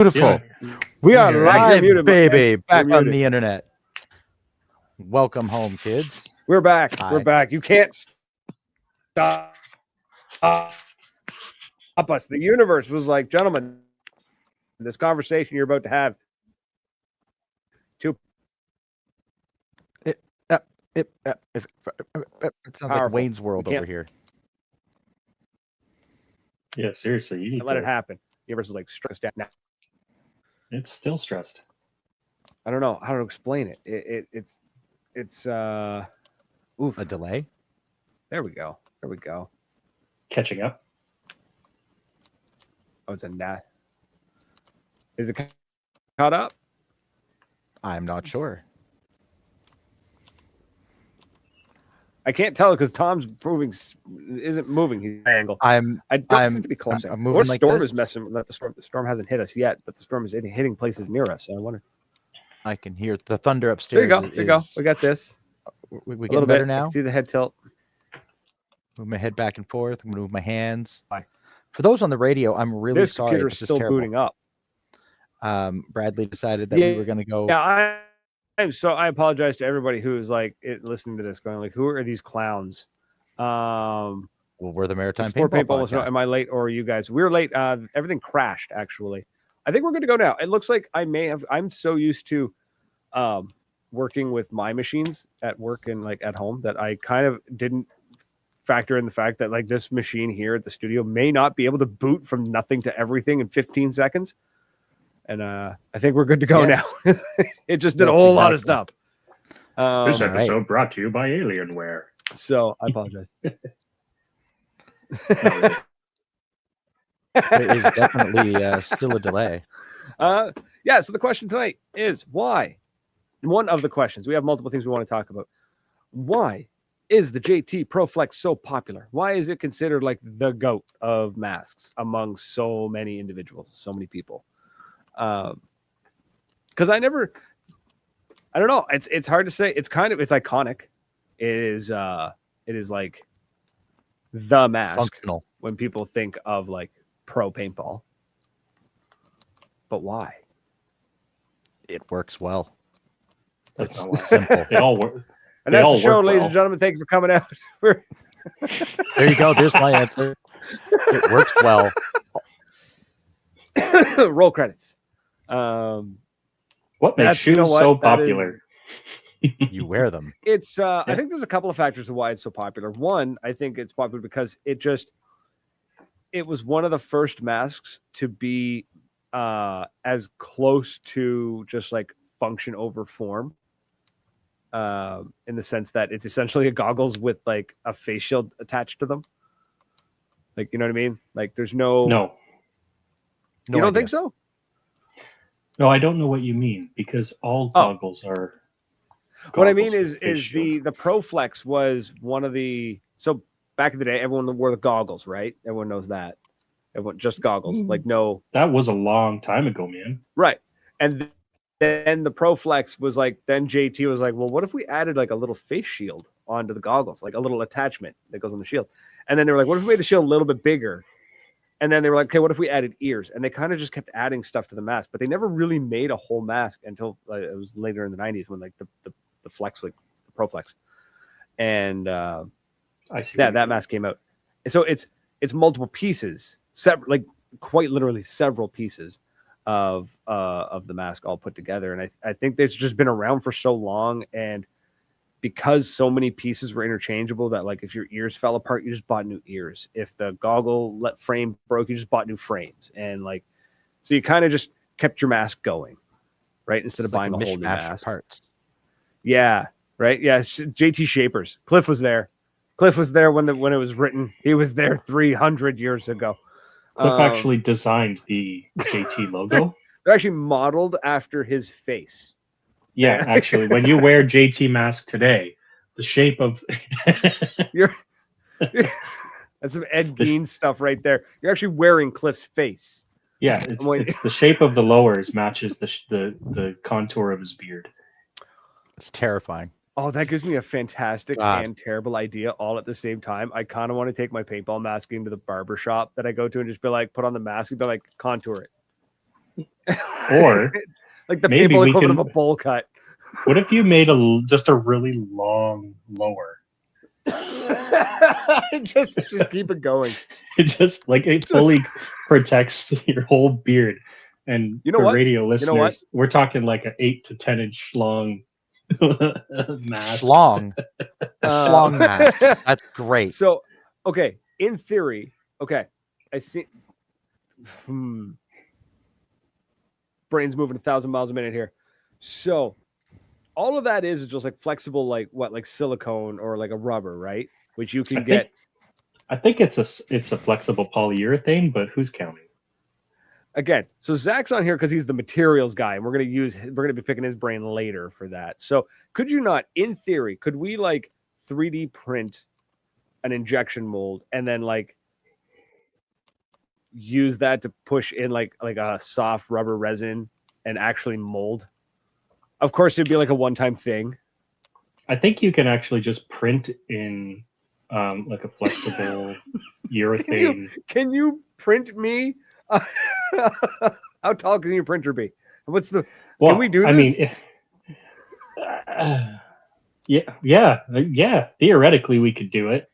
Beautiful. Yeah. We are You're live, muted, baby, man. back You're on muted. the internet. Welcome home, kids. We're back. Hi. We're back. You can't stop us. The universe was like, gentlemen, this conversation you're about to have. It sounds like Powerful. Wayne's World You over can't- here. Yeah, seriously, you need Let to it happen. The universe was like, stress down. Now, It's still stressed. I don't know how to explain it. It's oof. A delay? There we go. There we go. Catching up. Oh, it's a nat. Is it caught up? I'm not sure. I can't tell because Tom's isn't moving. He's angle. I don't seem to be collapsing. I'm Or moving like storm this. is messing. The storm hasn't hit us yet, but the storm is hitting places near us. So I wonder. I can hear the thunder There upstairs. you go. There you go. We got this. We A getting little better bit. I now? can see the head tilt. Move my head back and forth. I'm going to move my hands. Bye. For those on the radio, I'm really This sorry. computer This is is still terrible. booting up. Bradley decided that we were going to go. Yeah, I apologize to everybody who is like listening to this, going like, "Who are these clowns?" Well, we're the Maritime Sport Paintball Paintball was Podcast. am I late or are you guys? We were late. Everything crashed actually. I think we're good to go now. It looks like I'm so used to working with my machines at work and like at home that I kind of didn't factor in the fact that like this machine here at the studio may not be able to boot from nothing to everything in 15 seconds. And I think we're good to go now. It just did a whole lot of stuff. This right. episode brought to you by Alienware. So I apologize. There is definitely still a delay. Yeah, so the question tonight is why? One of the questions. We have multiple things we want to talk about. Why is the JT Proflex so popular? Why is it considered like the GOAT of masks among so many individuals, so many people? Because I don't know. It's hard to say. It's iconic. It is like the mask Functional. when people think of like pro paintball. But why? It works well. That's It's not why. simple. They all work. And They that's all the show, work ladies well. and gentlemen. Thank you for coming out. We're- There you go. There's my answer. It works well. Roll credits. What That's- makes shoes you know what? so That popular? You wear them. It's I think there's a couple of factors of why it's so popular. One, I think it's popular because it was one of the first masks to be as close to just like function over form. In the sense that it's essentially a goggles with like a face shield attached to them. Like, you know what I mean? Like there's no No. You don't idea. think so? No, I don't know what you mean because all Oh. goggles are. What I goggles mean with face is shield. the Proflex was one of the so back in the day everyone wore the goggles, right? Everyone knows that. Everyone just goggles, like no That was a long time ago, man. right. And then the Proflex was like then JT was like, well, what if we added like a little face shield onto the goggles, like a little attachment that goes on the shield? And then they were like, what if we made the shield a little bit bigger? And then they were like, okay, what if we added ears? And they kind of just kept adding stuff to the mask, but they never really made a whole mask until it was later in the 90s when like the Flex, like the Proflex. And I see. yeah, that mask came out. And so it's multiple pieces, like quite literally several pieces of the mask all put together. And I think it's just been around for so long, and because so many pieces were interchangeable that like if your ears fell apart, you just bought new ears. If the goggle frame broke, you just bought new frames. And like so you kind of just kept your mask going, right? Instead of buying a whole new mishmash mask. parts. Yeah, right. Yeah, JT Shapers. Cliff was there. Cliff was there when it was written. He was there 300 years ago. Cliff actually designed the JT logo. They're actually modeled after his face. Yeah, actually, when you wear JT mask today, the shape of That's some Ed Gein stuff right there. You're actually wearing Cliff's face. yeah, it's the shape of the lowers matches the contour of his beard. It's terrifying. Oh, that gives me a fantastic God. and terrible idea all at the same time. I kind of want to take my paintball mask into the barber shop that I go to and just be like, put on the mask and be like, contour it. Or like the maybe paintball we equivalent can- of a bowl cut. What if you made just a really long lower? just keep it going. It just like it fully protects your whole beard. And You know for what? radio You listeners, know what? we're talking like an 8 to 10 inch long mask. Schlong. A schlong mask. That's great. So, okay, in theory, okay, I see. Brain's moving 1,000 miles a minute here. So, all of that is just like flexible, like what, like silicone or like a rubber, right? Which you can get. I think it's a flexible polyurethane, but who's counting? Again, so Zach's on here because he's the materials guy, and we're gonna be picking his brain later for that. So, could you not, in theory, could we like 3D print an injection mold and then like use that to push in like a soft rubber resin and actually mold? Of course, it'd be like a one-time thing. I think you can actually just print in like a flexible urethane. Can you print me? How tall can your printer be? What's the? Well, can we do this? I mean, yeah. Theoretically, we could do it.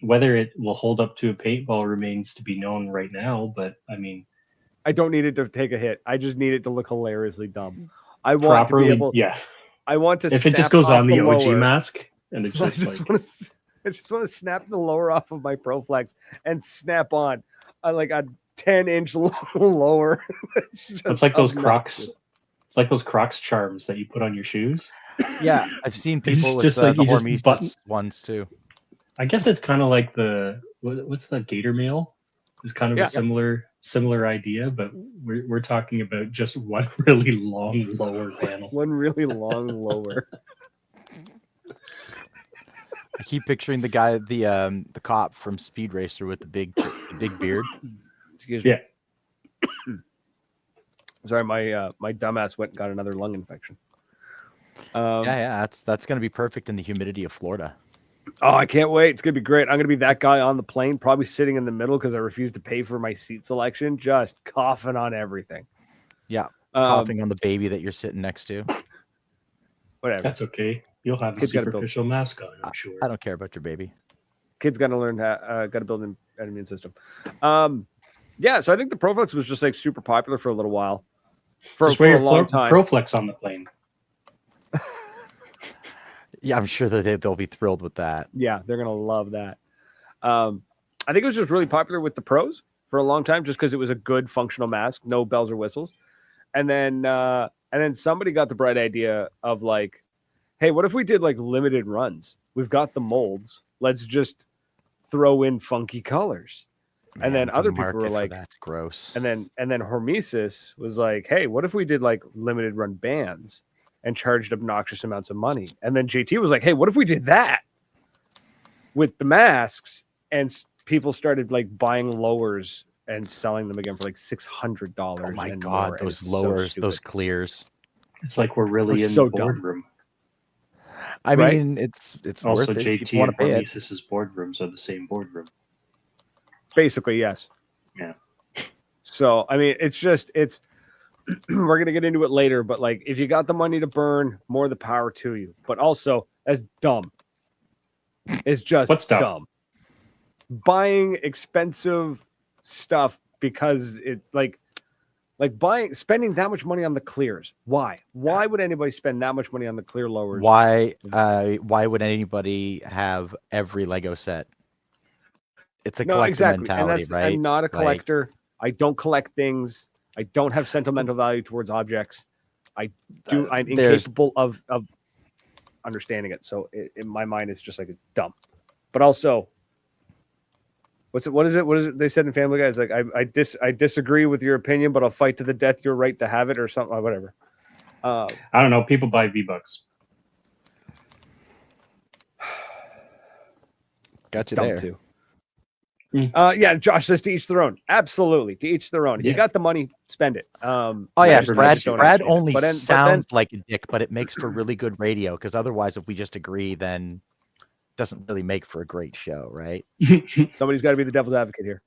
Whether it will hold up to a paintball remains to be known right now. But I mean, I don't need it to take a hit. I just need it to look hilariously dumb. I want properly, to be able. yeah. I want to. If it just snap goes off on the OG lower. mask, and it's I just like just want to snap the lower off of my Proflex and snap on like a 10-inch lower. it's like those Crocs, like those Crocs charms that you put on your shoes. Yeah, I've seen It's people with just the like you just Hormesis ones too. I guess it's kind of like what's the gator mail? It's kind of a similar idea, but we're talking about just one really long lower panel. One really long lower. I keep picturing the guy, the cop from Speed Racer with the big beard. Excuse me. Yeah. Sorry, my dumbass went and got another lung infection. Yeah, that's gonna be perfect in the humidity of Florida. Oh, I can't wait. It's going to be great. I'm going to be that guy on the plane, probably sitting in the middle because I refuse to pay for my seat selection, just coughing on everything. Yeah, coughing on the baby that you're sitting next to. Whatever. That's okay. You'll have a Kid's gotta superficial mask on, I'm sure. I don't care about your baby. Kid's got to learn how, got to build an immune system. Yeah, so I think the Proflex was just like super popular for a little while. For a long time. Proflex on the plane. Yeah, I'm sure that they'll be thrilled with that. Yeah, they're gonna love that. I think it was just really popular with the pros for a long time, just because it was a good functional mask, no bells or whistles. And then somebody got the bright idea of like, hey, what if we did like limited runs? We've got the molds. Let's just throw in funky colors. Man, and then the other people market were for like, that's gross. And then Hormesis was like, hey, what if we did like limited run bands and charged obnoxious amounts of money? And then JT was like, hey, what if we did that with the masks? And people started like buying lowers and selling them again for like $600. Oh my God, those lowers, those clears. It's like we're really in so the boardroom. I Right? mean, it's Also, worth it. JT People want and to pay it. Hormesis' boardrooms are the same boardroom. Basically, yes. Yeah. So, I mean, it's we're going to get into it later, but like, if you got the money to burn, more the power to you. But also, that's dumb. It's just What's dumb? dumb. Buying expensive stuff because it's like spending that much money on the clears. Why? Why would anybody spend that much money on the clear lowers? Why would anybody have every Lego set? It's a collector mentality, right? I'm not a collector. I don't collect things. I don't have sentimental value towards objects. I'm incapable of understanding it. So in my mind, it's just like, it's dumb. But also, what is it they said in Family Guy? It's like, I disagree with your opinion, but I'll fight to the death your right to have it, or something, or whatever. I don't know. People buy V-Bucks. Got you Dumb there. too. Yeah, Josh says to each their own. Absolutely, to each their own. If you got the money, spend it. Oh yes, everybody Brad only But sounds like a dick, but it makes for really good radio. Because otherwise, if we just agree, then it doesn't really make for a great show, right? Somebody's got to be the devil's advocate here.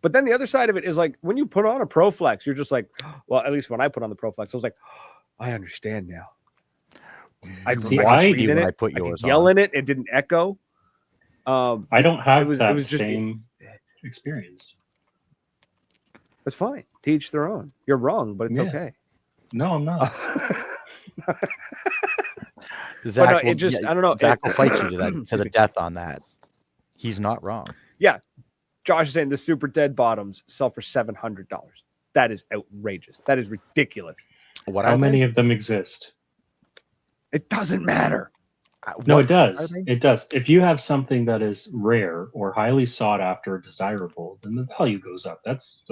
But then the other side of it is like when you put on a Proflex, you're just like, well, at least when I put on the Proflex, I was like, I understand now. I'd See, watch I me when in it. I put I could yours yell on. in it. It didn't echo. I don't have that was just same experience. It's fine. To each their own. You're wrong, but it's Yeah. okay. No, I'm not. Zach, no, will, it just I don't know. Zach it- will fight you to that to Excuse the me. death on that. He's not wrong. Josh is saying the super dead bottoms sell for $700. That is outrageous. That is ridiculous. What How are many they? of them exist? It doesn't matter. No, What it does. are they? It does. If you have something that is rare or highly sought after or desirable, then the value goes up. That's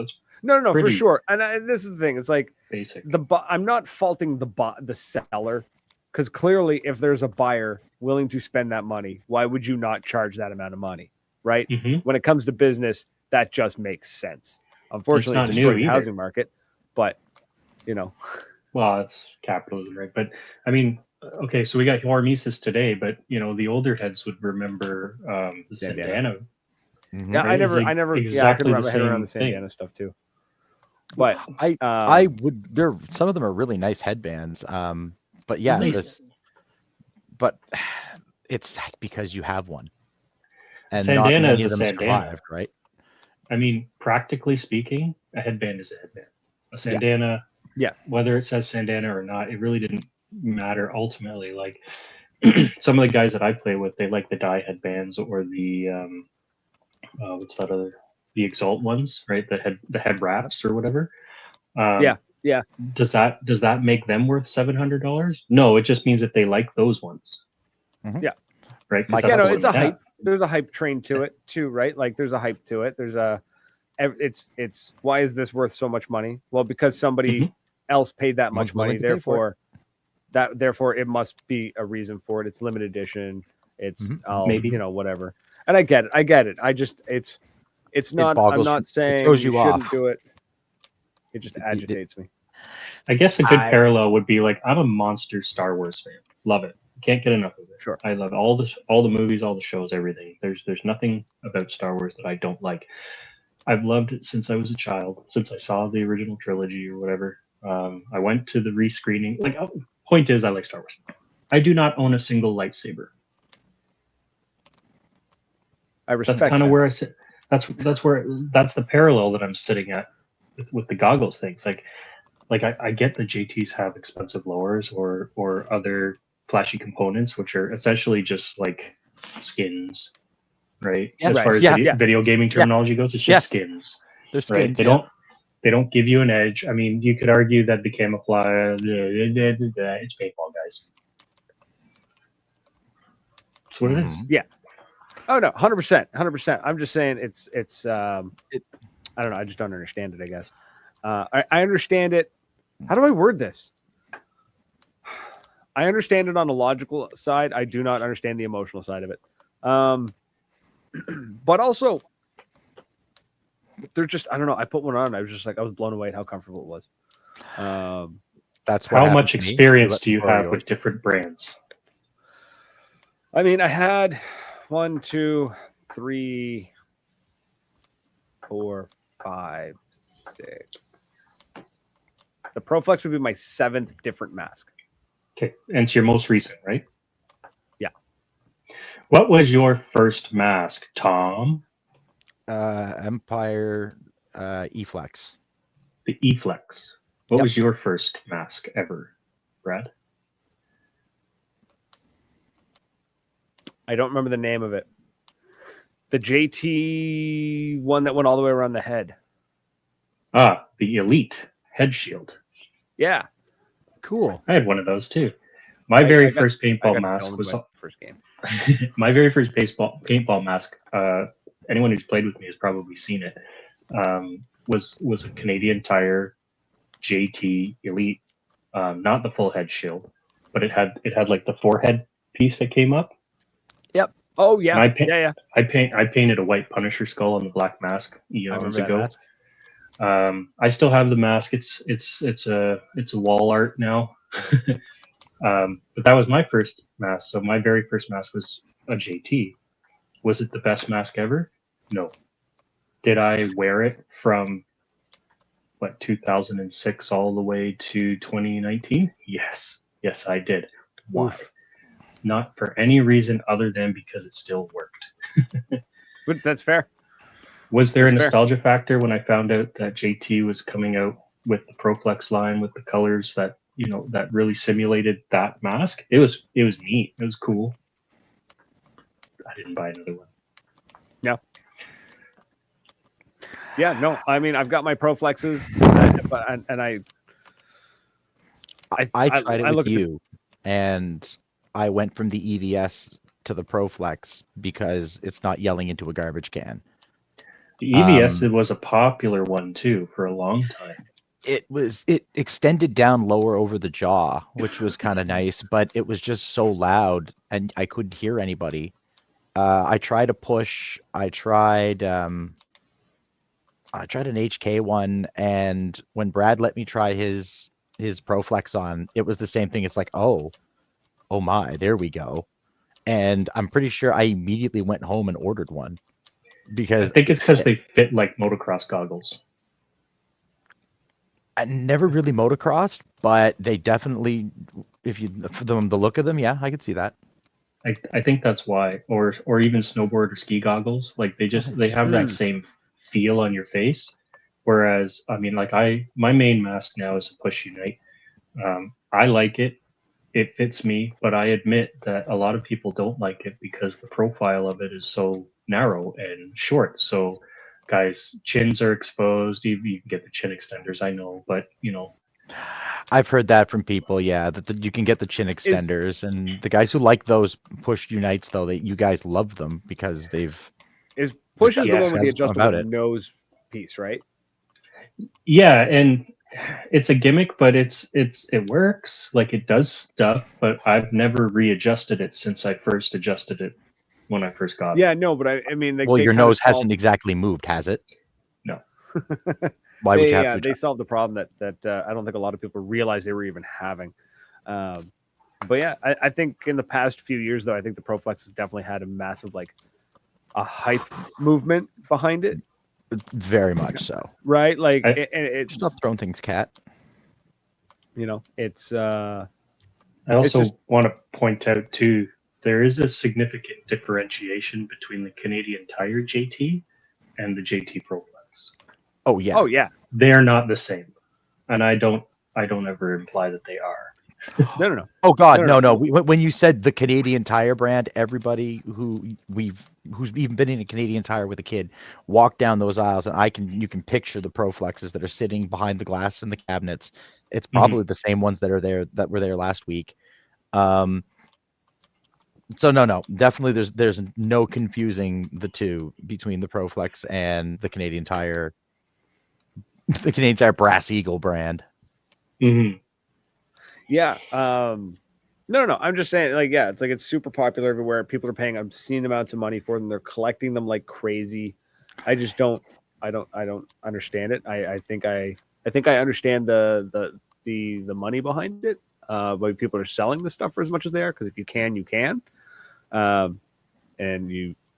No, for Pretty sure. And this is the thing. It's like basic. I'm not faulting the seller, because clearly, if there's a buyer willing to spend that money, why would you not charge that amount of money, right? Mhm. When it comes to business, that just makes sense. Unfortunately, not it destroyed new the either. housing market, but you know, Well, it's capitalism, right? But I mean, okay, so we got Hormesis today, but you know, the older heads would remember the Bandana. Sandana. Mhm. yeah, Right, I it's never, like I couldn't exactly wrap the my head around the same thing. Sandana stuff too. But I would. There, some of them are really nice headbands. But yeah, Nice. but it's because you have one, and Sandana not many is of a them Sandana. survived, right? I mean, practically speaking, a headband is a headband. A Sandana, Yeah. whether it says Sandana or not, it really didn't matter ultimately. Like some of the guys that I play with, they like the dye headbands or the what's that other, the Exalt ones, right? The head wraps or whatever. Yeah. Does that make them worth $700? No, it just means that they like those ones. Mhm. Yeah. Right. 'Cause Like, that's yeah, no, what it's we a have. hype. There's a hype train to it too, right? Like there's a hype to it. There's a, it's why is this worth so much money? Well, because somebody Mhm. else paid that Someone's much money, willing to pay for therefore it must be a reason for it. It's limited edition. It's Maybe. whatever. And I get it. I just it's not. I'm boggles not you- it saying throws you you shouldn't off. do it. It just agitates me. I guess a good I- parallel would be like, I'm a monster Star Wars fan. Love it. Can't get enough of it. Sure. I love all the movies, all the shows, everything. There's nothing about Star Wars that I don't like. I've loved it since I was a child, since I saw the original trilogy or whatever. I went to the rescreening. Like, point is, I like Star Wars. I do not own a single lightsaber. I respect. That's kind of that. where I sit. That's the parallel that I'm sitting at with the goggles things. Like I get the JTs have expensive lowers or other flashy components, which are essentially just like skins, right? Yeah, as right. far as Yeah. video gaming terminology goes, it's just skins, They're right? skins. They don't give you an edge. I mean, you could argue that the camouflage, it's paintball, guys. That's what it is. Mhm. Oh no, 100%. I'm just saying it's I don't know. I just don't understand it. I guess I understand it. How do I word this? I understand it on the logical side. I do not understand the emotional side of it. But also, they're just, I don't know. I put one on. I was just like, I was blown away at how comfortable it was. That's what How happened much to me. experience do you Borrow have yours. with different brands? I mean, I had 1, 2, 3, 4, 5, 6. The Proflex would be my 7th different mask. Okay, and it's your most recent, right? Yeah. What was your first mask, Tom? Empire E-Flex. The E-Flex. What Yep. was your first mask ever, Brad? I don't remember the name of it. The JT one that went all the way around the head. Ah, the Elite head shield. Yeah. Cool. I had one of those too. My very first paintball mask was first game. my very first paintball mask. Anyone who's played with me has probably seen it. Was a Canadian Tire JT Elite, not the full head shield, but it had like the forehead piece that came up. Yep. Oh yeah. And I painted a white Punisher skull on the black mask eons ago. I still have the mask. It's a wall art now. But that was my first mask. So my very first mask was a JT. Was it the best mask ever? No. Did I wear it from 2006 all the way to 2019? Yes, I did. Why? Oof. Not for any reason other than because it still worked. But that's fair. Was there That's a fair. nostalgia factor when I found out that JT was coming out with the Proflex line with the colors that that really simulated that mask? It was neat. It was cool. I didn't buy another one. Yeah. Yeah, no, I mean, I've got my Proflexes, and I tried it look with at you, and I went from the EVS to the Proflex because it's not yelling into a garbage can. The EVS it was a popular one too for a long time. It extended down lower over the jaw, which was kind of nice, but it was just so loud and I couldn't hear anybody. I tried a push. I tried an HK one, and when Brad let me try his Proflex on, it was the same thing. It's like, oh my, there we go. And I'm pretty sure I immediately went home and ordered one I because think it's because they fit like motocross goggles. I never really motocrossed, but they definitely, for the look of them, yeah, I could see that. I think that's why, or even snowboard or ski goggles. Like they have that same feel on your face. Whereas I mean, like my main mask now is a push unite. I like it. It fits me, but I admit that a lot of people don't like it because the profile of it is so narrow and short. So guys' chins are exposed. You can get the chin extenders, I know, but I've heard that from people, yeah, that you can get the chin extenders, and the guys who like those push unites, though, that you guys love them because is push is the one with the about adjustable it. nose piece, right? Yeah, and it's a gimmick, but it works. Like it does stuff, but I've never readjusted it since I first adjusted it when I first got it. Yeah, no, but I mean, Well, your nose hasn't exactly moved, has it? No. Why would you have to? They solved the problem that I don't think a lot of people realized they were even having. But yeah, I think in the past few years, though, I think the Proflex has definitely had a massive a hype movement behind it. Very much so. Right? Like it's stop throwing things, Cat. It's I also want to point out too, there is a significant differentiation between the Canadian Tire JT and the JT Proflex. Oh yeah. Oh yeah. They're not the same. And I don't ever imply that they are. No. Oh God, no. When you said the Canadian Tire brand, everybody who's even been in a Canadian Tire with a kid walked down those aisles, and you can picture the Proflexes that are sitting behind the glass in the cabinets. It's probably the same ones that were there last week. So no, definitely there's no confusing the two between the Proflex and the Canadian Tire Brass Eagle brand. Mm-hmm. Yeah. No. I'm just saying, it's super popular everywhere. People are paying obscene amounts of money for them. They're collecting them like crazy. I just don't understand it. I think I understand the money behind it. But people are selling the stuff for as much as they are, because if you can, you can. And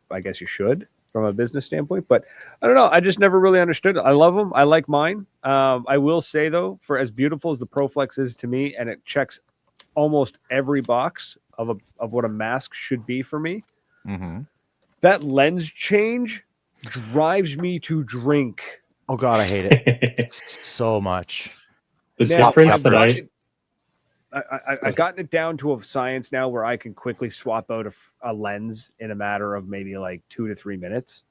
I guess you should from a business standpoint, but I don't know. I just never really understood it. I love them. I like mine. I will say though, for as beautiful as the Proflex is to me, and it checks almost every box of what a mask should be for me, that lens change drives me to drink. Oh God, I hate it so much. The difference that I've gotten it down to a science now where I can quickly swap out a lens in a matter of maybe 2 to 3 minutes.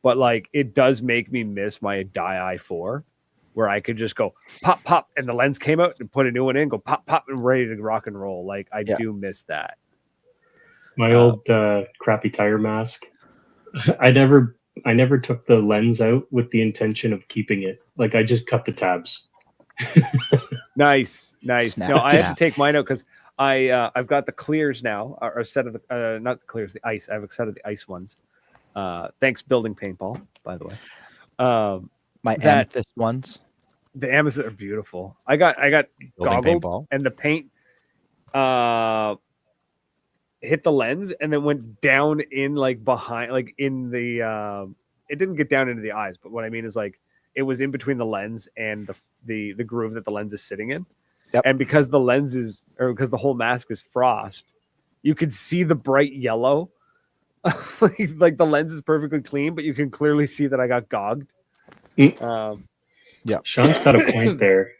But it does make me miss my Dai i4, where I could just go pop, pop, and the lens came out and put a new one in, go pop, pop, and ready to rock and roll. I do miss that. My old crappy tire mask. I never took the lens out with the intention of keeping it. I just cut the tabs. Nice. Snap, no, I have to take mine out because I've got the clears now, or a set of the not the clears, the ice. I have a set of the ice ones. Thanks, Building Paintball, by the way. My amethyst ones. The amethyst are beautiful. I got goggled, and the paint hit the lens and then went down in behind, in it didn't get down into the eyes, but what I mean is like it was in between the lens and the groove that the lens is sitting in. Yep. And because because the whole mask is frost, you could see the bright yellow. Like the lens is perfectly clean, but you can clearly see that I got gogged. Yeah, Sean's got a point there,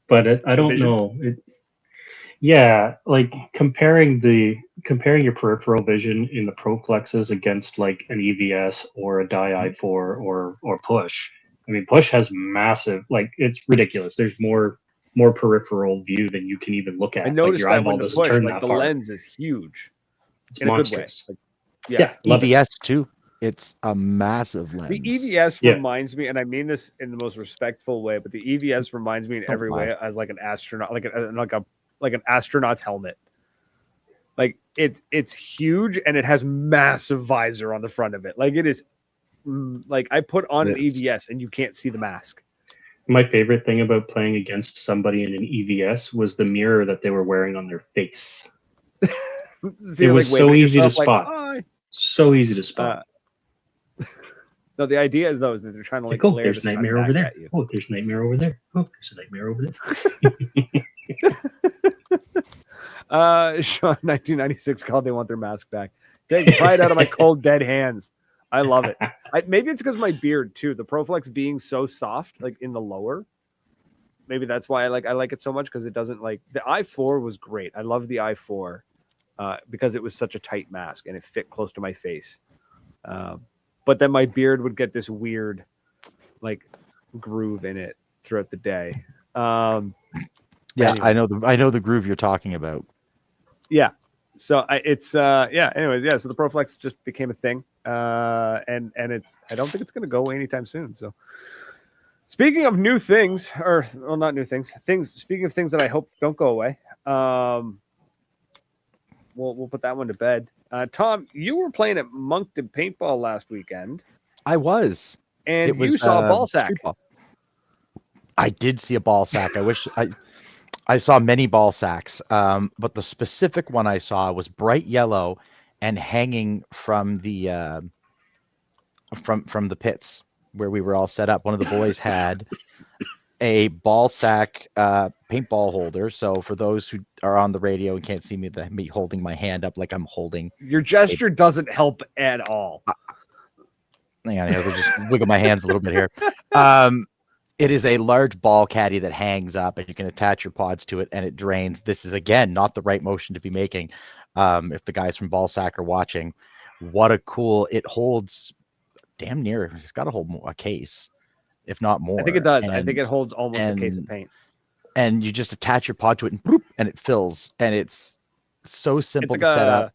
but I don't vision? know. Yeah, like comparing your peripheral vision in the Proflexes against like an EVS or a Dye i4 or Push. I mean, Push has massive, like it's ridiculous. There's more peripheral view than you can even look at. I Like noticed your that eyeball when the doesn't Push, turn like that the far. lens is huge It's in monstrous. a good way. Like, Love it. EVS too. It's a massive lens. The EVS Yeah. reminds me, and I mean this in the most respectful way, but the EVS reminds me in every way as like an astronaut, like an astronaut's helmet. Like it's huge and it has massive visor on the front of it. Like it is, like I put on an Yes. EVS and you can't see the mask. My favorite thing about playing against somebody in an EVS was the mirror that they were wearing on their face. See, It was like, so waving at easy to yourself, like, spot. "Hi." So easy to spot. No, the idea is though is that they're trying to like oh, glare there's the sun nightmare back over there. at you. Oh, there's nightmare over there. Oh, there's a nightmare over there. Sean 1996 called. They want their mask back. Take the pride out of my cold dead hands. I love it. Maybe it's because my beard too. The Proflex being so soft, like in the lower. Maybe that's why I like it so much because it doesn't like the i4 was great. I love the i4 because it was such a tight mask and it fit close to my face. But then my beard would get this weird like groove in it throughout the day. Yeah, anyway. I know the groove you're talking about. Yeah. So anyways, yeah. So the Proflex just became a thing, and it's I don't think it's going to go away anytime soon. So speaking of new things, or well, not new things, Speaking of things that I hope don't go away, we'll put that one to bed. Tom, you were playing at Moncton Paintball last weekend. I was, and you saw a ball sack. I did see a ball sack. I wish I saw many ball sacks, but the specific one I saw was bright yellow and hanging from the from the pits where we were all set up. One of the boys had a ball sack paintball holder. So for those who are on the radio and can't see me holding my hand up like I'm holding. Your gesture doesn't help at all. Hang on here, we'll just wiggle my hands a little bit here. It is a large ball caddy that hangs up and you can attach your pods to it and it drains. This is, again, not the right motion to be making. If the guys from Ballsack are watching, what a cool, it holds damn near, it's got to hold a case, if not more. I think it does. I think it holds almost a case of paint. And you just attach your pod to it and boop, and it fills. And it's so simple to set up.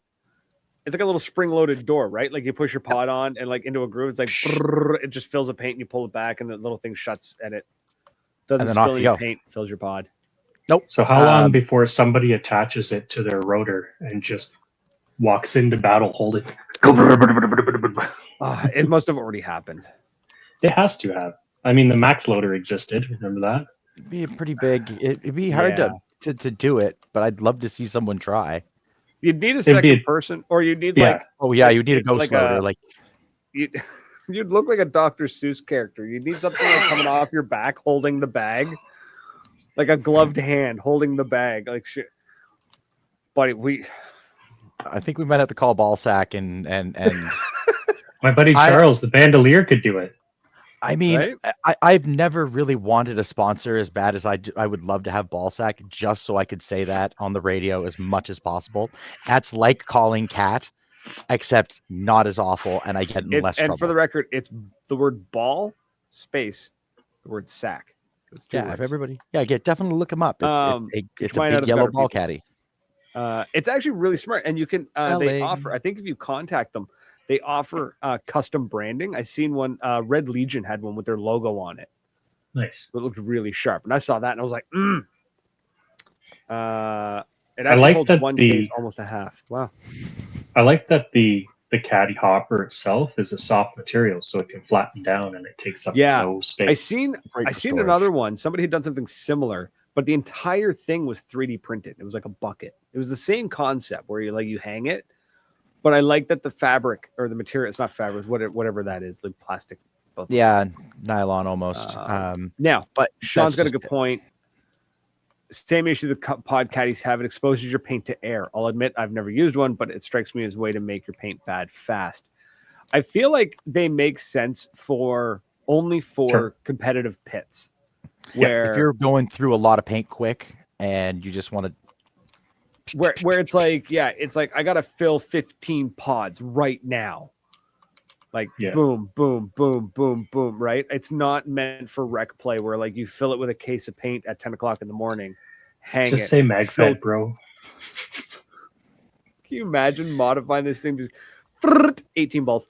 It's like a little spring-loaded door, right? Like you push your pod on and like into a groove. It's like brrr, it just fills a paint and you pull it back and the little thing shuts and it doesn't spill your paint, fills your pod. Nope. So how long before somebody attaches it to their rotor and just walks into battle holding? It must have already happened. It has to have. I mean, the max loader existed. Remember that? It'd be pretty big. It'd be hard to do it, but I'd love to see someone try. You'd need a second person, or you'd need like you'd need a ghost loader. You'd look like a Dr. Seuss character. You'd need something like coming off your back, holding the bag, like a gloved hand holding the bag, like shit. Buddy, I think we might have to call Ballsack and my buddy Charles, the bandolier, could do it. I mean, right? I've never really wanted a sponsor as bad as I would love to have Ballsack, just so I could say that on the radio as much as possible. That's like calling Cat, except not as awful, and I get in less trouble. And for the record, it's the word ball space, the word sack. If everybody, definitely look them up. It's a big yellow ball caddy. It's actually really smart, and you can they offer. I think if you contact them, they offer custom branding. I seen one. Red Legion had one with their logo on it. Nice. It looked really sharp, and I saw that, and I was like, It actually like holds that one case, almost a half. Wow. I like that the caddy hopper itself is a soft material, so it can flatten down and it takes up no space. I seen another one. Somebody had done something similar, but the entire thing was 3D printed. It was like a bucket. It was the same concept where you hang it, But I like that the fabric or the material, it's not fabric, whatever that is, like plastic. Both. Yeah, nylon almost. Now, but Sean's got a just good point. Same issue the pod caddies have. It exposes your paint to air. I'll admit I've never used one, but it strikes me as a way to make your paint bad fast. I feel like they make sense only for competitive pits. Where if you're going through a lot of paint quick and you just want to where it's like, it's like I gotta fill 15 pods right now. Like boom, boom, boom, boom, boom, right? It's not meant for rec play where like you fill it with a case of paint at 10 o'clock in the morning, just say MagFed, bro. Can you imagine modifying this thing to 18 balls,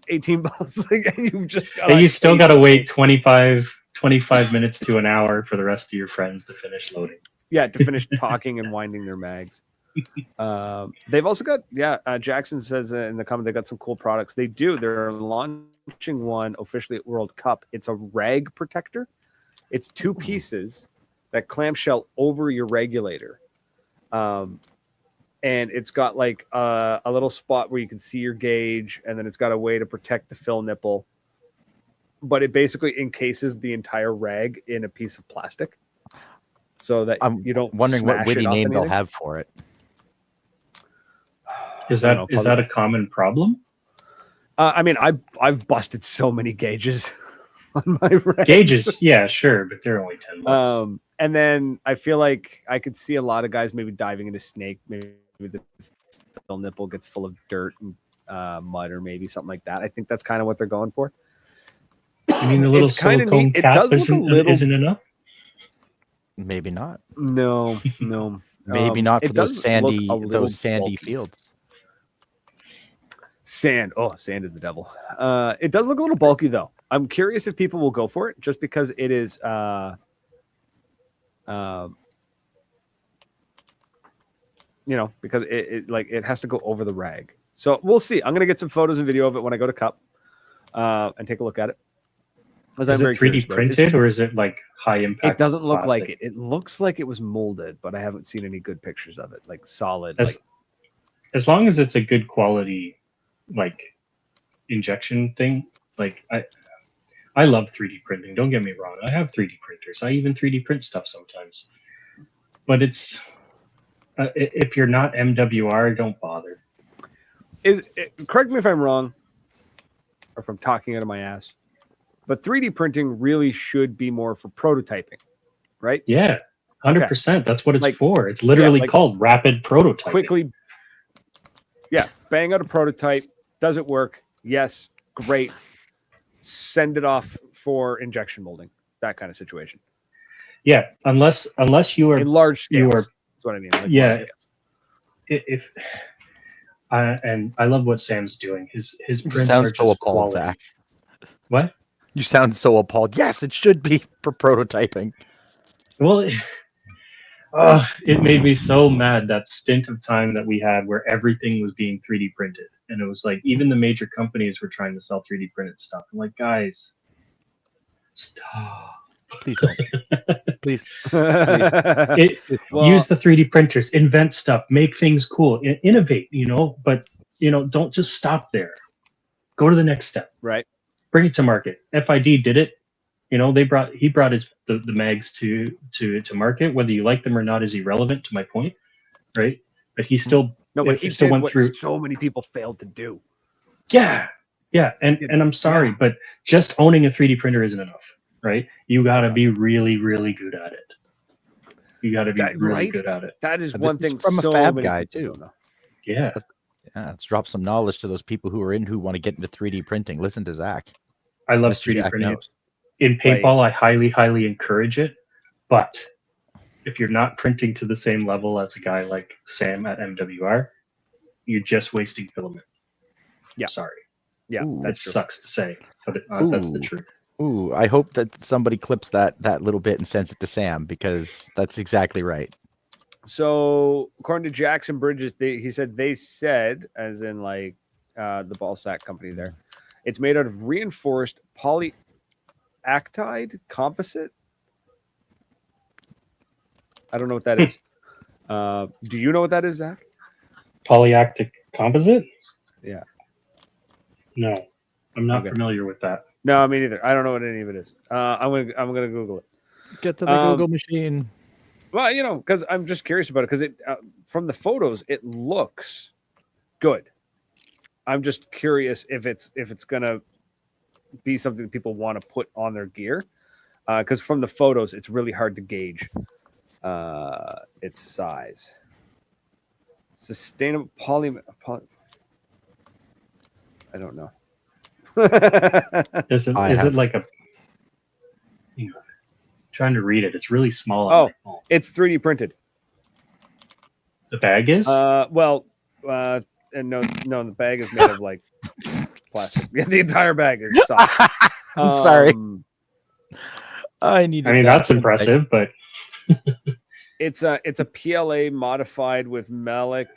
18 balls? Like, and you just got you still got to wait 25 minutes to an hour for the rest of your friends to finish loading. Yeah, to finish talking and winding their mags. They've also got, Jackson says in the comment, they got some cool products. They do. They're launching one officially at World Cup. It's a rag protector. It's 2 pieces that clamshell over your regulator. And it's got like a little spot where you can see your gauge, and then it's got a way to protect the fill nipple. But it basically encases the entire rag in a piece of plastic, so that you don't. Wondering what witty name they'll anything. have for it. Is that a common problem? I mean, I've busted so many gauges on my rags. Gauges, yeah, sure, but they're only $10. And then I feel like I could see a lot of guys maybe diving into snake. Maybe the fill nipple gets full of dirt and mud, or maybe something like that. I think that's kind of what they're going for. You mean the little silicone cap isn't enough? Maybe not. No. Maybe not for those sandy bulky. fields. Sand is the devil. It does look a little bulky though. I'm curious if people will go for it just because it is because it has to go over the rag. So we'll see. I'm gonna get some photos and video of it when I go to Cup and take a look at it. Is it 3D printed or is it like high impact? It doesn't look plastic? like it. It looks like it was molded, but I haven't seen any good pictures of it. Like solid. As long as it's a good quality, like injection thing. Like I love 3D printing. Don't get me wrong. I have 3D printers. I even 3D print stuff sometimes. But it's if you're not MWR, don't bother. Correct me if I'm wrong, or if I'm talking out of my ass. But 3D printing really should be more for prototyping, right? Yeah, 100%. Okay. That's what it's for. It's literally called rapid prototyping. Quickly, bang out a prototype. Does it work? Yes, great. Send it off for injection molding. That kind of situation. Yeah, unless you are in large scales. That's what I mean. Like and I love what Sam's doing. His prints are just appalled, quality. Zach. What? You sound so appalled. Yes, it should be for prototyping. Well, it made me so mad, that stint of time that we had where everything was being 3D printed. And it was like, even the major companies were trying to sell 3D printed stuff. I'm like, guys, stop. Please don't. Please. Use the 3D printers, invent stuff, make things cool, innovate, but, don't just stop there. Go to the next step. Right. Bring it to market. FID did it. He brought the mags to market. Whether you like them or not is irrelevant to my point, right? But he still he still went through. So many people failed to do. Yeah, and I'm sorry, but just owning a 3D printer isn't enough, right? You got to be really, really good at it. You got to be really good at it. That is one thing. From a fab guy too. Yeah. Let's drop some knowledge to those people who want to get into 3D printing. Listen to Zach. I love 3D printing. In paintball, I highly, highly encourage it. But if you're not printing to the same level as a guy like Sam at MWR, you're just wasting filament. Yeah. Sorry. Yeah, that sucks to say, but that's the truth. Ooh, I hope that somebody clips that little bit and sends it to Sam, because that's exactly right. So, according to Jackson Bridges, he said, as in like the ballsack company there, it's made out of reinforced polyactide composite. I don't know what that is. Do you know what that is, Zach? Polyactic composite? Yeah. No, I'm not Okay. familiar with that. No, me neither. I don't know what any of it is. I'm gonna Google it. Get to the Google machine. Well, you know, because I'm just curious about it. Because it from the photos, it looks good. I'm just curious if it's gonna be something that people want to put on their gear. Because from the photos, it's really hard to gauge its size. Sustainable poly. I don't know. Is it like a? You know, trying to read it. It's really small. On my phone. It's 3D printed. The bag is. And no, the bag is made of like plastic. Yeah, the entire bag is soft. I'm sorry. I mean, that's impressive, but it's a PLA modified with malic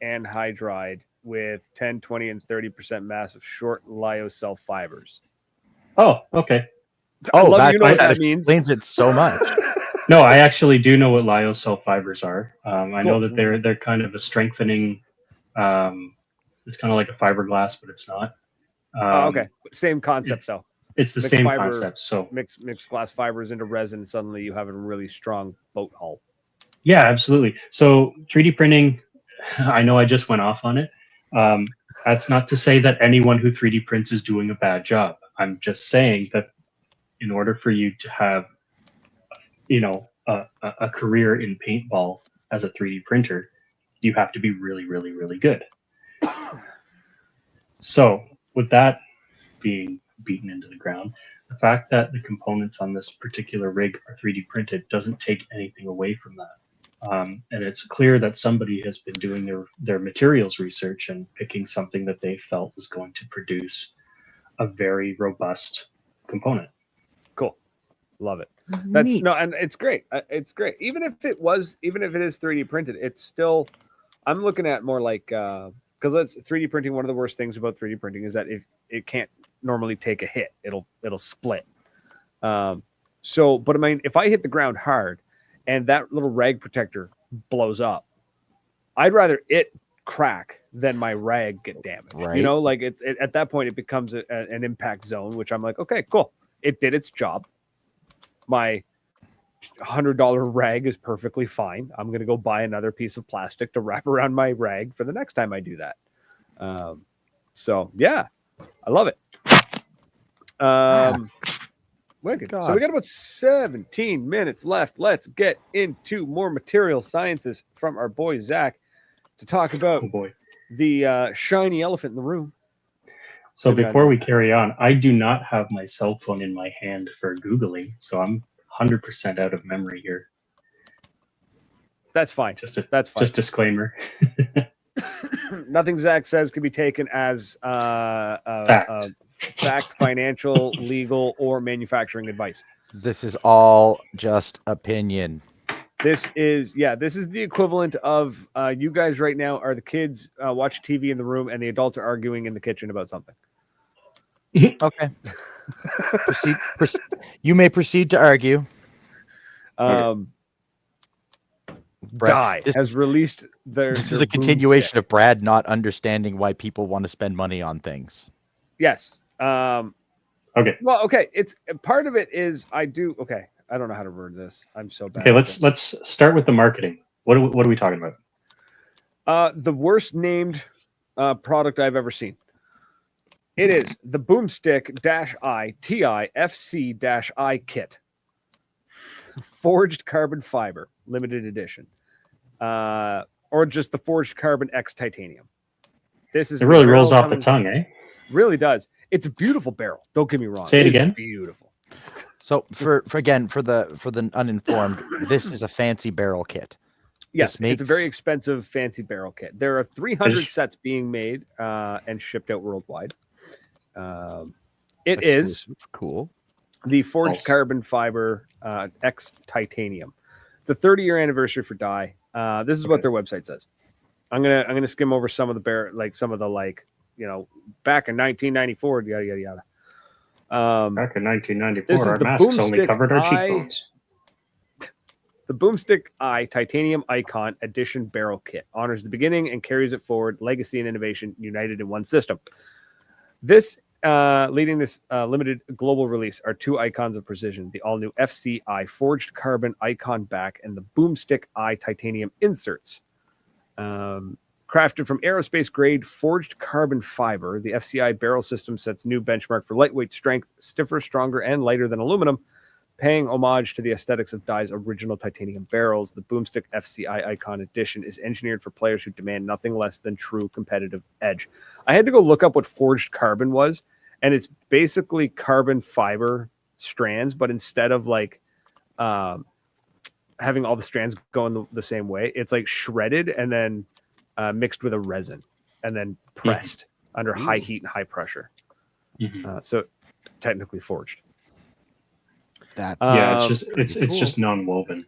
anhydride with 10, 20, and 30% mass of short lyocell fibers. Oh, okay. That means. Explains it so much. No, I actually do know what lyocell fibers are. I Cool. know that they're kind of a strengthening. It's kind of like a fiberglass, but it's not. Okay, same concept though. It's the same concept. So mix glass fibers into resin. Suddenly, you have a really strong boat hull. Yeah, absolutely. So 3D printing, I know I just went off on it. That's not to say that anyone who 3D prints is doing a bad job. I'm just saying that in order for you to have, a career in paintball as a 3D printer, you have to be really, really, really good. So with that being beaten into the ground, the fact that the components on this particular rig are 3D printed doesn't take anything away from that. And it's clear that somebody has been doing their materials research and picking something that they felt was going to produce a very robust component. Cool. Love it. Neat. And it's great. It's great. Even if it is 3D printed, it's still, I'm looking at more like, because it's 3D printing. One of the worst things about 3D printing is that if it can't normally take a hit, it'll split. But I mean, if I hit the ground hard and that little rag protector blows up, I'd rather it crack than my rag get damaged. Right. You know, like at that point it becomes an impact zone, which I'm like, okay, cool. It did its job. My $100 rag is perfectly fine. I'm going to go buy another piece of plastic to wrap around my rag for the next time I do that. So yeah, I love it. Wicked. So we got about 17 minutes left. Let's get into more material sciences from our boy Zach to talk about the shiny elephant in the room. So before we carry on, I do not have my cell phone in my hand for Googling, so I'm 100% out of memory here. That's fine. That's fine. Just disclaimer. Nothing Zach says can be taken as fact, financial, legal, or manufacturing advice. This is all just opinion. This is the equivalent of you guys right now are the kids watch TV in the room and the adults are arguing in the kitchen about something. Okay. You may proceed to argue. Brad, has released This is a continuation of Brad not understanding why people want to spend money on things. Yes. Okay. Well, okay. It's part of it is I don't know how to word this. I'm so bad. Okay, let's start with the marketing. What are we talking about? The worst named product I've ever seen. It is the Boomstick-I TI-FC-I kit. Forged carbon fiber, limited edition. Or just the Forged Carbon X Titanium. It really rolls off the tongue, eh? Really does. It's a beautiful barrel. Don't get me wrong. Say it again. Beautiful. So for the uninformed, this is a fancy barrel kit. Yes, it's a very expensive fancy barrel kit. There are 300 sets being made and shipped out worldwide. It is cool. The Forged Carbon Fiber X Titanium. It's a 30-year anniversary for Dye. This is what their website says. I'm gonna skim over some of the back in 1994, yada yada yada. Back in 1994, our masks only covered our cheekbones. The Boomstick Eye Titanium Icon Edition Barrel Kit honors the beginning and carries it forward. Legacy and innovation united in one system. This leading this limited global release are two icons of precision: the all-new FCI Forged Carbon Icon Back and the Boomstick Eye Titanium Inserts. Crafted from aerospace-grade forged carbon fiber, the FCI barrel system sets new benchmark for lightweight strength, stiffer, stronger, and lighter than aluminum, paying homage to the aesthetics of Dye's original titanium barrels. The Boomstick FCI Icon Edition is engineered for players who demand nothing less than true competitive edge. I had to go look up what forged carbon was, and it's basically carbon fiber strands, but instead of like having all the strands going the same way, it's like shredded and then mixed with a resin and then pressed under high heat and high pressure. So technically forged. That's it's just non-woven.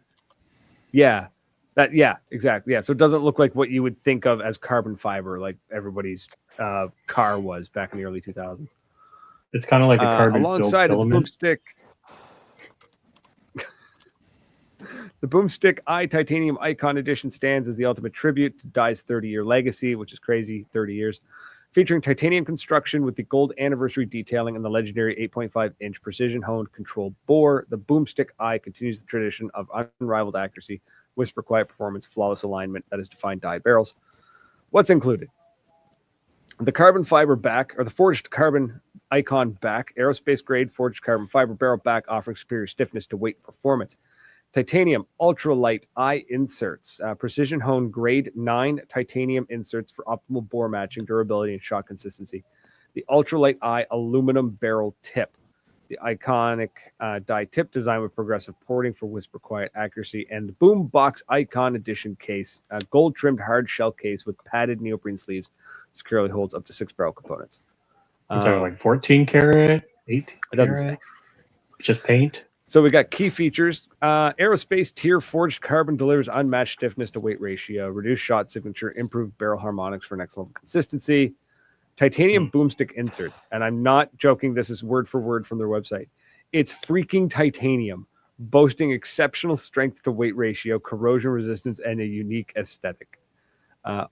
Yeah, exactly. Yeah, so it doesn't look like what you would think of as carbon fiber, like everybody's car was back in the early 2000s. It's kind of like a carbon alongside filled the filament. Boomstick. The Boomstick Eye Titanium Icon Edition stands as the ultimate tribute to Dye's 30-year legacy, which is crazy, 30 years. Featuring titanium construction with the gold anniversary detailing and the legendary 8.5-inch precision-honed control bore, the Boomstick Eye continues the tradition of unrivaled accuracy, whisper quiet performance, flawless alignment that has defined Dye barrels. What's included? The carbon fiber back, or the forged carbon icon back, aerospace-grade forged carbon fiber barrel back offering superior stiffness to weight performance. Titanium ultralight eye inserts, precision honed grade 9 titanium inserts for optimal bore matching, durability, and shot consistency. The ultralight eye aluminum barrel tip, the iconic Dye tip design with progressive porting for whisper quiet accuracy, and the Boom Box Icon Edition case, gold trimmed hard shell case with padded neoprene sleeves, securely holds up to 6 barrel components. I'm talking like 14 karat, 18 It doesn't karat, say. just paint. So we got key features. Aerospace tier forged carbon delivers unmatched stiffness to weight ratio, reduced shot signature, improved barrel harmonics for next level consistency. Titanium boomstick inserts. And I'm not joking. This is word for word from their website. It's freaking titanium, boasting exceptional strength to weight ratio, corrosion resistance, and a unique aesthetic.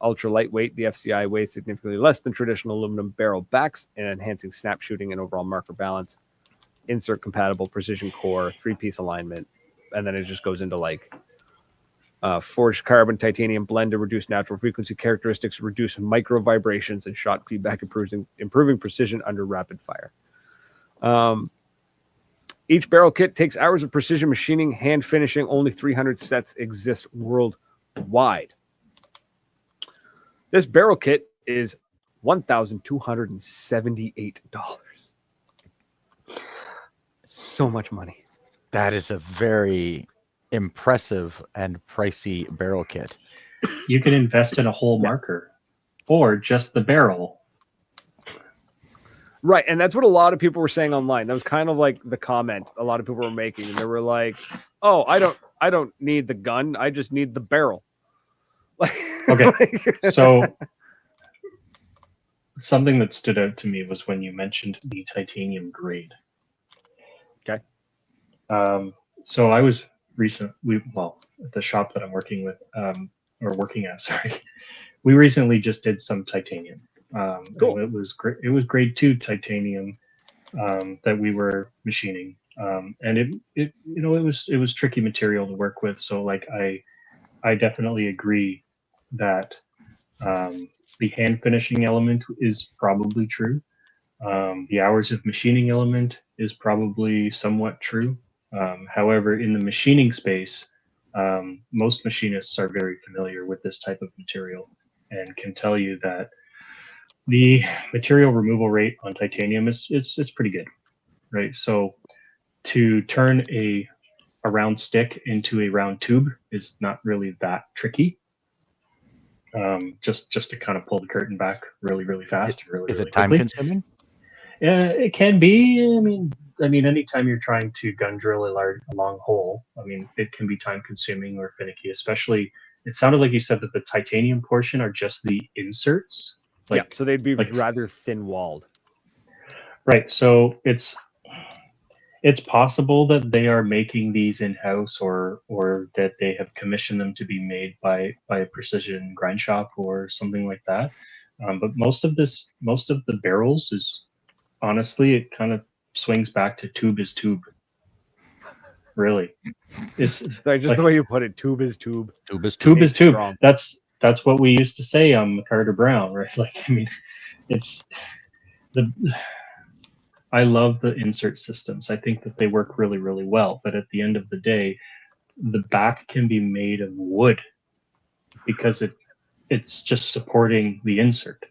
Ultra lightweight, the FCI weighs significantly less than traditional aluminum barrel backs and enhancing snap shooting and overall marker balance. Insert compatible precision core, 3-piece alignment, and then it just goes into like forged carbon titanium blend to reduce natural frequency characteristics, reduce micro vibrations and shot feedback, improving precision under rapid fire. Each barrel kit takes hours of precision machining, hand finishing. Only 300 sets exist worldwide. This barrel kit is $1,278. So much money. That is a very impressive and pricey barrel kit. You can invest in a whole marker or just the barrel. Right, and that's what a lot of people were saying online. That was kind of like the comment a lot of people were making. And they were like, "Oh, I don't need the gun. I just need the barrel." Okay, so something that stood out to me was when you mentioned the titanium grade. Okay. So I was at the shop that I'm working with, or working at, sorry. We recently just did some titanium. Cool. It was great. It was grade 2 titanium that we were machining, and it was tricky material to work with. So like I definitely agree that the hand finishing element is probably true. The hours of machining element is probably somewhat true. However, in the machining space, most machinists are very familiar with this type of material and can tell you that the material removal rate on titanium it's pretty good, right? So to turn a round stick into a round tube is not really that tricky. Just to kind of pull the curtain back really, really fast. Is really it time quickly. consuming? It can be. I mean, anytime you're trying to gun drill a long hole, it can be time consuming or finicky. Especially, it sounded like you said that the titanium portion are just the inserts. So they'd be rather thin walled. Right. So It's possible that they are making these in house, or that they have commissioned them to be made by a precision grind shop or something like that. But most of the barrels is honestly, it kind of swings back to tube is tube. Really, it's Sorry, just like, the way you put it. Tube is tube. Tube is tube is tube. Strong. That's what we used to say on Carter Brown, right? Like, I mean, it's the. I love the insert systems. I think that they work really, really well. But at the end of the day, the back can be made of wood because it's just supporting the insert,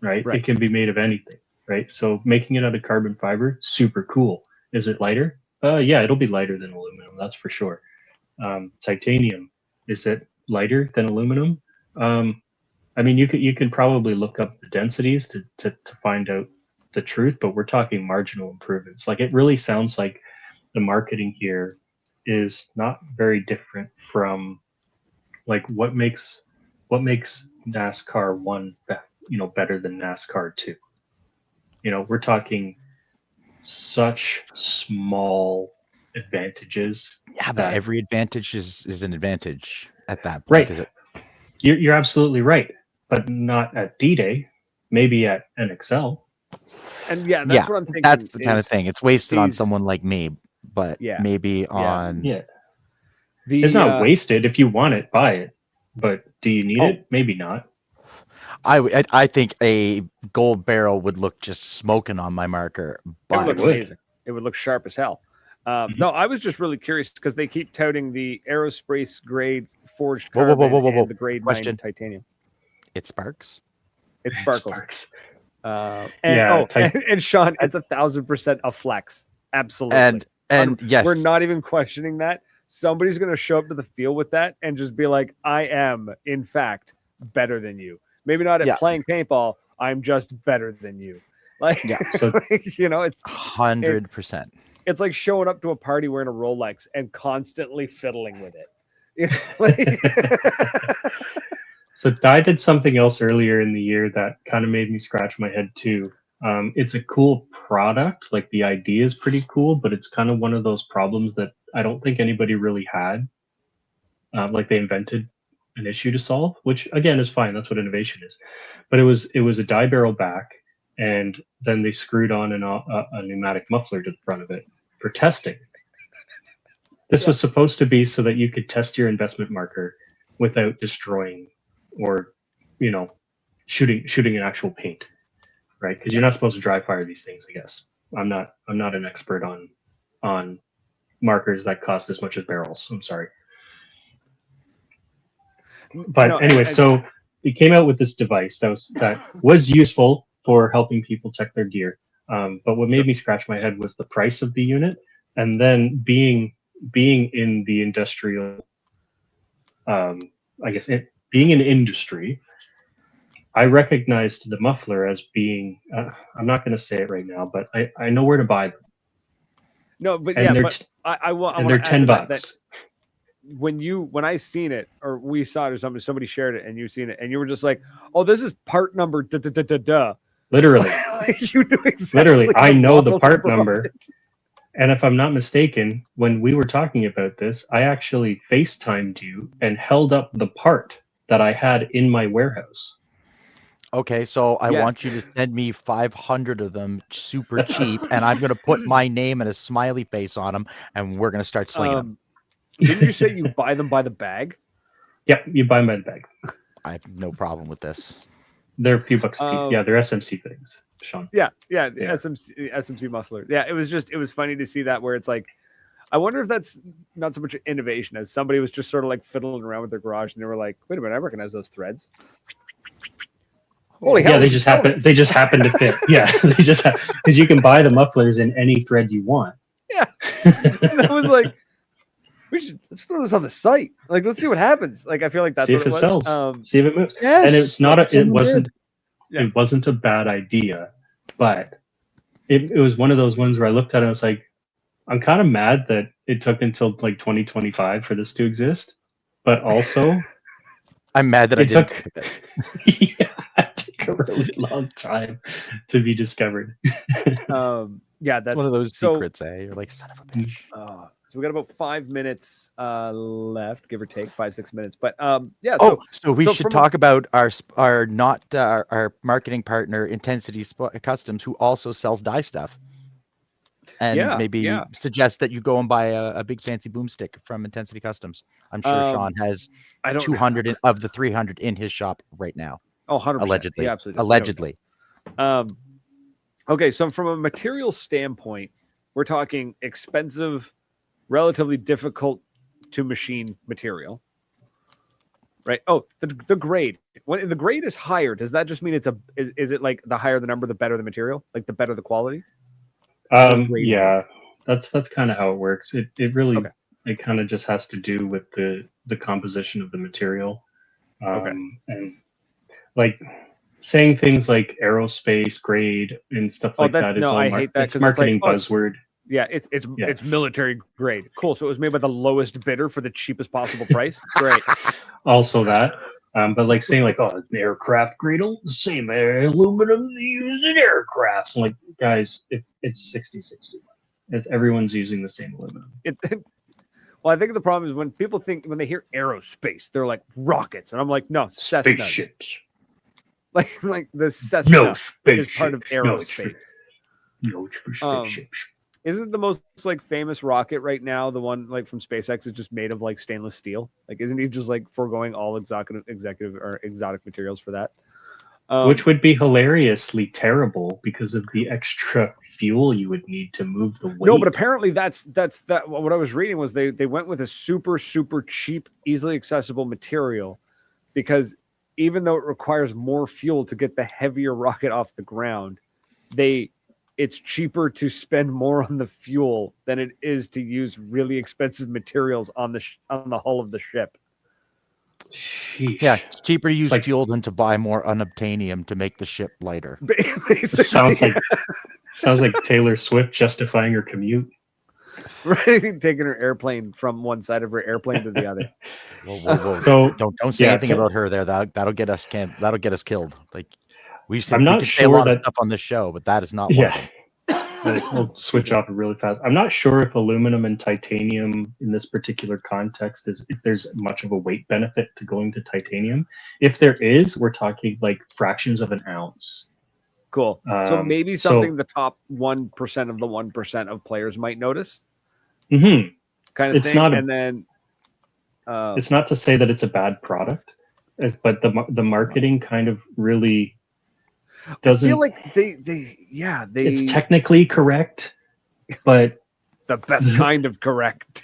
right? Right. It can be made of anything, right? So making it out of carbon fiber, super cool. Is it lighter? Yeah, it'll be lighter than aluminum, that's for sure. Titanium, is it lighter than aluminum? I mean, you can probably look up the densities to find out the truth, but we're talking marginal improvements. Like, it really sounds like the marketing here is not very different from like what makes NASCAR 1 better than NASCAR 2. We're talking such small advantages. Yeah, but that, every advantage is an advantage at that point. right. Is it? You're absolutely right, but not at D-Day, maybe at NXL. And yeah, that's Yeah, what I'm thinking. that's the kind of is thing. It's wasted on these- someone like me, but Yeah. maybe on. Yeah, The, it's not wasted. If you want it, buy it. But do you need Oh. it? Maybe not. I think a gold barrel would look just smoking on my marker. It would But look would. amazing. It would look sharp as hell. No, I was just really curious because they keep touting the aerospace grade forged Whoa, whoa, carbon whoa, whoa, whoa. and the grade 9 Question. titanium. it sparks. It sparkles. Sparks. And, Yeah, and Sean, it's 1,000% a flex. Absolutely. And yes, We're not even questioning that. Somebody's going to show up to the field with that and just be like, I am, in fact, better than you. Maybe not at Yeah. playing paintball. I'm just better than you. Like, Yeah. So it's 100%. it's like showing up to a party wearing a Rolex and constantly fiddling with it. Like- So I did something else earlier in the year that kind of made me scratch my head too. It's a cool product, like the idea is pretty cool, but it's kind of one of those problems that I don't think anybody really had. Like, they invented an issue to solve, which again is fine. That's what innovation is. But it was a die barrel back, and then they screwed on a pneumatic muffler to the front of it for testing. This was supposed to be so that you could test your investment marker without destroying or shooting an actual paint, right? Because you're not supposed to dry fire these things, I guess. I'm not an expert on markers that cost as much as barrels. I'm sorry. But No, anyway, so it came out with this device that was useful for helping people check their gear. But what made me scratch my head was the price of the unit, and then being in the industrial, being in industry, I recognized the muffler as being. I'm not going to say it right now, but I know where to buy them. no, but And yeah, they're but I want. and they're $10. That when I seen it or we saw it or somebody shared it and you seen it and you were just like, oh, this is part number duh. Literally. You knew exactly. Literally, I know the model part of number. it. And if I'm not mistaken, when we were talking about this, I actually FaceTimed you and held up the part that I had in my warehouse. Okay, so I Yes. want you to send me 500 of them super cheap, and I'm going to put my name and a smiley face on them, and we're going to start slinging them. Didn't you say you buy them by the bag? Yep, you buy them by the bag. I have no problem with this. They're a few bucks a piece. Um, Yeah, they're SMC things, Sean. Yeah, Yeah. SMC muffler. Yeah, it was funny to see that where it's like, I wonder if that's not so much innovation as somebody was just sort of like fiddling around with their garage and they were like, wait a minute, I recognize those threads. Holy hell! Yeah, they just happen to fit. Yeah, they just because you can buy the mufflers in any thread you want. Yeah, and I was like, let's throw this on the site. Like, let's see what happens. Like, I feel like that's See what if it it was. sells. See if it moves. Yes, And it's not. It wasn't. Yeah. It wasn't a bad idea, but it was one of those ones where I looked at it and I was like, I'm kind of mad that it took until like 2025 for this to exist, but also I'm mad that I it didn't. took. think of it. Yeah, it took a really long time to be discovered. Yeah, It's one of those so, secrets, eh? You're like, son of a bitch. So we got about 5 minutes left, give or take 5-6 minutes. But yeah. Oh, so we so should from talk about our marketing partner, Intensity Customs, who also sells dye stuff, and Yeah, maybe yeah. suggest that you go and buy a big fancy boomstick from Intensity Customs. I'm sure Sean has I don't 200 of the 300 in his shop right now. Oh, 100%. Allegedly. He absolutely does. Allegedly. Okay, so from a material standpoint, we're talking expensive, relatively difficult to machine material, right? Oh, the grade. When the grade is higher, does that just mean is it like the higher the number, the better the material, like the better the quality? Yeah, that's kind of how it works. It really Okay. it kind of just has to do with the composition of the material, and like saying things like aerospace grade and stuff like that is all I hate that it's because marketing buzzword. Yeah, it's military grade. Cool. So it was made by the lowest bidder for the cheapest possible price. Great. Also that, but like saying like, oh, an aircraft grade, the same aluminum they use in aircrafts. I'm like, guys, it's 60/60. It's everyone's using the same aluminum. Well, I think the problem is when they hear aerospace, they're like rockets, and I'm like, no, Cessnas. Spaceships. Like the Cessna is part of No, aerospace. it's for spaceships. Isn't the most like famous rocket right now the one like from SpaceX is just made of like stainless steel? Like, isn't he just like foregoing all executive or exotic materials for that? Which would be hilariously terrible because of the extra fuel you would need to move the weight. No, but apparently that's what I was reading was they went with a super cheap, easily accessible material because even though it requires more fuel to get the heavier rocket off the ground, it's cheaper to spend more on the fuel than it is to use really expensive materials on the hull of the ship. Sheesh. Yeah, it's cheaper to use fuel than to buy more unobtainium to make the ship lighter. Sounds like Taylor Swift justifying her commute. Right, taking her airplane from one side of her airplane to the other. Whoa. So don't say anything about her there. That'll get us killed. Like we say a lot of stuff on this show, but that is not one of them. We'll switch off really fast. I'm not sure if aluminum and titanium in this particular context if there's much of a weight benefit to going to titanium. If there is, we're talking like fractions of an ounce. Cool. So maybe something the top 1% of the 1% of players might notice. Mm-hmm. Kind of thing. It's not to say that it's a bad product, but the marketing kind of really doesn't. I feel like they it's technically correct, but the best kind of correct.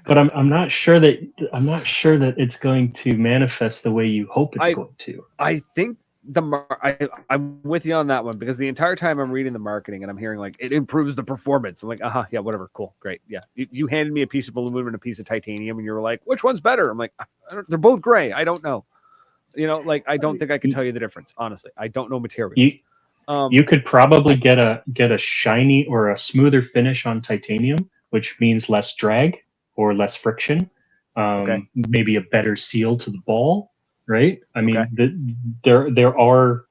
But I'm not sure that it's going to manifest the way you hope it's going to. I think I'm with you on that one because the entire time I'm reading the marketing and I'm hearing like it improves the performance. I'm like, yeah, whatever, cool, great, yeah. You handed me a piece of aluminum and a piece of titanium, and you were like, which one's better? I'm like, they're both gray. I don't know. Like I don't think I can tell you the difference. Honestly, I don't know materials. You could probably get a shiny or a smoother finish on titanium, which means less drag or less friction. Maybe a better seal to the ball, right? I mean, there are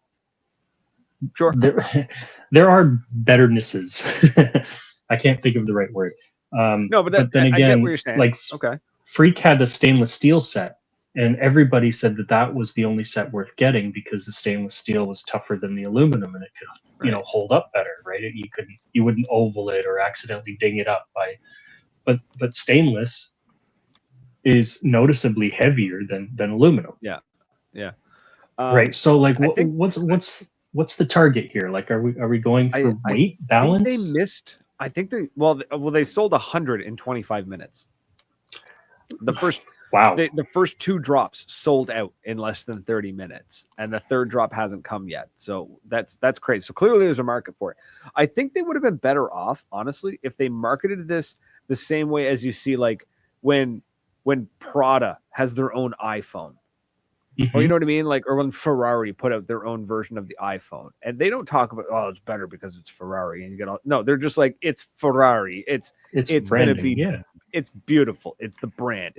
there are betternesses. I can't think of the right word. No, but then again, I get what you're saying. Like, Freak had the stainless steel set. And everybody said that was the only set worth getting because the stainless steel was tougher than the aluminum and it could, hold up better, right? You wouldn't oval it or accidentally ding it up but stainless is noticeably heavier than aluminum. Yeah. Right. So like, what's the target here? Like, are we going for weight balance? They missed. I think they sold 100 in 25 minutes. The first. Wow. The first 2 drops sold out in less than 30 minutes, and the third drop hasn't come yet. So that's crazy. So clearly there's a market for it. I think they would have been better off, honestly, if they marketed this the same way as you see like when Prada has their own iPhone. Mm-hmm. Or you know what I mean? Like, or when Ferrari put out their own version of the iPhone. And they don't talk about, it's better because it's Ferrari and you get all no, they're just like, it's Ferrari. It's branding, gonna be it's beautiful. It's the brand.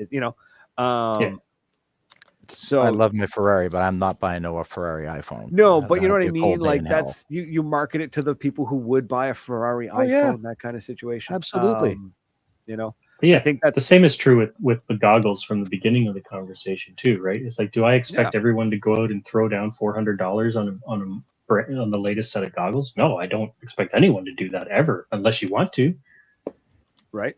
So I love my Ferrari, but I'm not buying a Ferrari iPhone. no, but you know what I That'd be a cold mean? day Like in hell. that's you market it to the people who would buy a Ferrari Oh, yeah. iPhone, that kind of situation. Absolutely. You know, But yeah, I think that's the same is true with the goggles from the beginning of the conversation too, right? It's like, do I expect everyone to go out and throw down $400 on the latest set of goggles? No, I don't expect anyone to do that ever, unless you want to. right.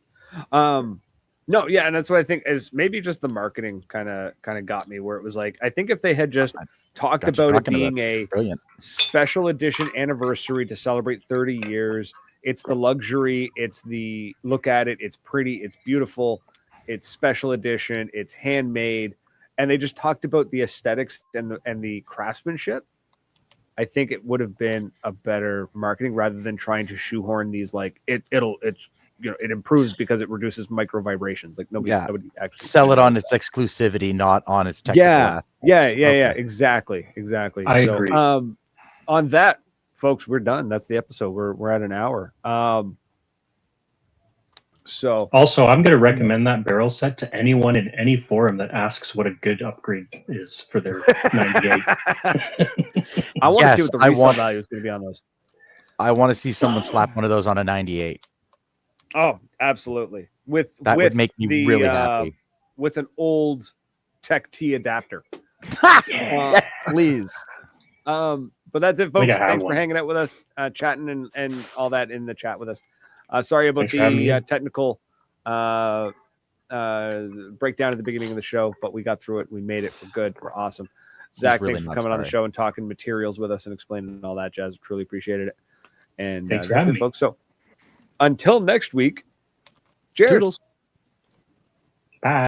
No, yeah, and that's what I think is maybe just the marketing kind of got me where it was like I think if they had just talked Got you about it talking about being a Brilliant. special edition anniversary to celebrate 30 years, it's the luxury, it's the look at it, it's pretty, it's beautiful, it's special edition, it's handmade, and they just talked about the aesthetics and the craftsmanship. I think it would have been a better marketing rather than trying to shoehorn these like it's it improves because it reduces micro vibrations. Like nobody actually sell it on its exclusivity, not on its technical aspects. Yeah, Okay. exactly. I agree. On that, folks, we're done. That's the episode. We're at an hour. So also, I'm going to recommend that barrel set to anyone in any forum that asks what a good upgrade is for their 98. I want to see what the resale value is going to be on those. I want to see someone slap one of those on a 98. Oh, absolutely. That would make me really happy. With an old Tech T adapter. Yes, please. But that's it, folks. Thanks for one. hanging out with us, chatting and all that in the chat with us. Sorry about Thanks for having the me. technical breakdown at the beginning of the show, but we got through it. We made it. We're good. We're awesome. Zach, really thanks for not coming on the sorry. show and talking materials with us and explaining all that jazz. Truly appreciated it. And Thanks for that's having it, me. folks. So until next week, cheers. Toodles.